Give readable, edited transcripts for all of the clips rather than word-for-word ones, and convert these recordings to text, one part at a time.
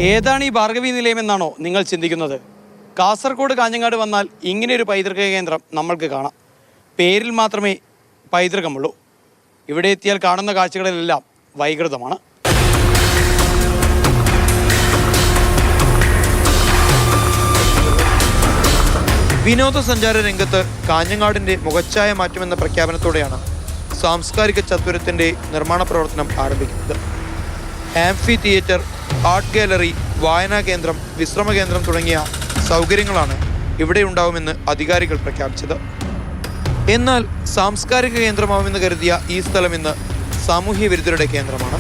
ഏതാണ് ഈ ഭാർഗവി നിലയമെന്നാണോ നിങ്ങൾ ചിന്തിക്കുന്നത്? കാസർഗോഡ് കാഞ്ഞങ്ങാട് വന്നാൽ ഇങ്ങനെയൊരു പൈതൃക കേന്ദ്രം നമ്മൾക്ക് കാണാം. പേരിൽ മാത്രമേ പൈതൃകമുള്ളൂ. ഇവിടെ എത്തിയാൽ കാണുന്ന കാഴ്ചകളിലെല്ലാം വൈകൃതമാണ്. വിനോദസഞ്ചാര രംഗത്ത് കാഞ്ഞങ്ങാടിൻ്റെ മുഖച്ഛായ മാറ്റുമെന്ന പ്രഖ്യാപനത്തോടെയാണ് സാംസ്കാരിക ചത്വരത്തിൻ്റെ നിർമ്മാണ പ്രവർത്തനം ആരംഭിക്കുന്നത്. ആംഫി തിയേറ്റർ, ആർട്ട് ഗാലറി, വായനാ കേന്ദ്രം, വിശ്രമ കേന്ദ്രം തുടങ്ങിയ സൗകര്യങ്ങളാണ് ഇവിടെ ഉണ്ടാവുമെന്ന് അധികാരികൾ പ്രഖ്യാപിച്ചത്. എന്നാൽ സാംസ്കാരിക കേന്ദ്രമാവുമെന്ന് കരുതിയ ഈ സ്ഥലം ഇന്ന് സാമൂഹ്യ വിരുദ്ധരുടെ കേന്ദ്രമാണ്.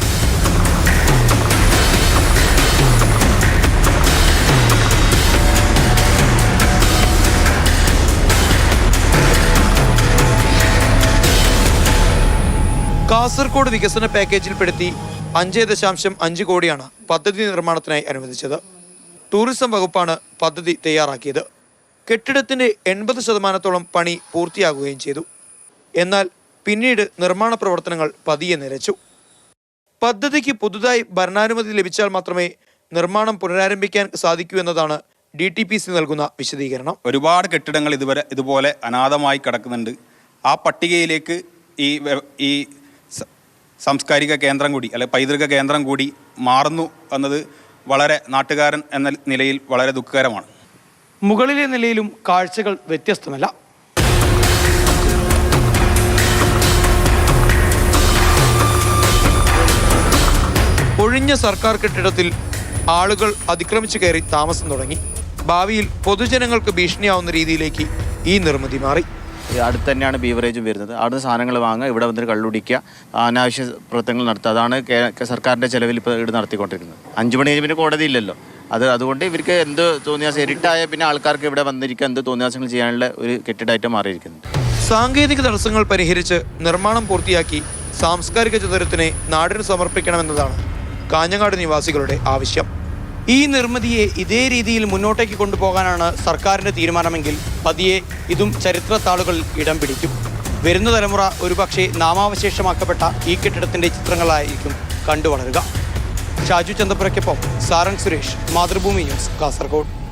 കാസർഗോഡ് വികസന പാക്കേജിൽപ്പെടുത്തി 5.5 കോടിയാണ് പദ്ധതി നിർമ്മാണത്തിനായി അനുവദിച്ചത്. ടൂറിസം വകുപ്പാണ് പദ്ധതി തയ്യാറാക്കിയത്. കെട്ടിടത്തിൻ്റെ 80% പണി പൂർത്തിയാകുകയും ചെയ്തു. എന്നാൽ പിന്നീട് നിർമ്മാണ പ്രവർത്തനങ്ങൾ പതിയെ നിലച്ചു. പദ്ധതിക്ക് പുതുതായി ഭരണാനുമതി ലഭിച്ചാൽ മാത്രമേ നിർമ്മാണം പുനരാരംഭിക്കാൻ സാധിക്കൂ എന്നതാണ് DTPC നൽകുന്ന വിശദീകരണം. ഒരുപാട് കെട്ടിടങ്ങൾ ഇതുപോലെ അനാഥമായി കിടക്കുന്നുണ്ട്. ആ പട്ടികയിലേക്ക് ഈ സാംസ്കാരിക കേന്ദ്രം കൂടി അല്ലെ പൈതൃക കേന്ദ്രം കൂടി മാറുന്നു എന്നത് വളരെ നാട്ടുകാരൻ എന്ന നിലയിൽ വളരെ ദുഃഖകരമാണ്. മുകളിലെ നിലയിലും കാഴ്ചകൾ വ്യത്യസ്തമല്ല. ഒഴിഞ്ഞ സർക്കാർ കെട്ടിടത്തിൽ ആളുകൾ അതിക്രമിച്ചു കയറി താമസം തുടങ്ങി. ഭാവിയിൽ പൊതുജനങ്ങൾക്ക് ഭീഷണിയാവുന്ന രീതിയിലേക്ക് ഈ നിർമ്മിതി മാറി. അടുത്ത് തന്നെയാണ് ബീവറേജും വരുന്നത്. അവിടുന്ന് സാധനങ്ങൾ വാങ്ങുക, ഇവിടെ വന്നിട്ട് കള്ളുടിക്കുക, അനാവശ്യ പ്രവർത്തനങ്ങൾ നടത്തുക. അതാണ് സർക്കാരിൻ്റെ ചെലവിൽ ഇപ്പോൾ ഇവിടെ നടത്തിക്കൊണ്ടിരിക്കുന്നത്. 5 മണി കഴിഞ്ഞ് പിന്നെ കോടതി ഇല്ലല്ലോ. അതുകൊണ്ട് ഇവർക്ക് എന്ത് തോന്നിയാസം ഇരുട്ടായ പിന്നെ ആൾക്കാർക്ക് ഇവിടെ വന്നിരിക്കുക, എന്ത് തോന്നിയാസങ്ങൾ ചെയ്യാനുള്ള ഒരു കെട്ടിടമായിട്ട് മാറിയിരിക്കുന്നുണ്ട്. സാങ്കേതിക തടസ്സങ്ങൾ പരിഹരിച്ച് നിർമ്മാണം പൂർത്തിയാക്കി സാംസ്കാരിക ചതുരത്തിനെ നാടിന് സമർപ്പിക്കണമെന്നതാണ് കാഞ്ഞങ്ങാട് നിവാസികളുടെ ആവശ്യം. ഈ നിർമ്മിതിയെ ഇതേ രീതിയിൽ മുന്നോട്ടേക്ക് കൊണ്ടുപോകാനാണ് സർക്കാരിൻ്റെ തീരുമാനമെങ്കിൽ പതിയെ ഇതും ചരിത്ര താളുകളിൽ ഇടം പിടിക്കും. വരുന്ന തലമുറ ഒരുപക്ഷെ നാമാവശേഷമാക്കപ്പെട്ട ഈ കെട്ടിടത്തിൻ്റെ ചിത്രങ്ങളായിരിക്കും കണ്ടുവളരുക. ഷാജു ചന്തപ്പുരയ്ക്കൊപ്പം സാരംഗ് സുരേഷ്, മാതൃഭൂമി ന്യൂസ്, കാസർഗോഡ്.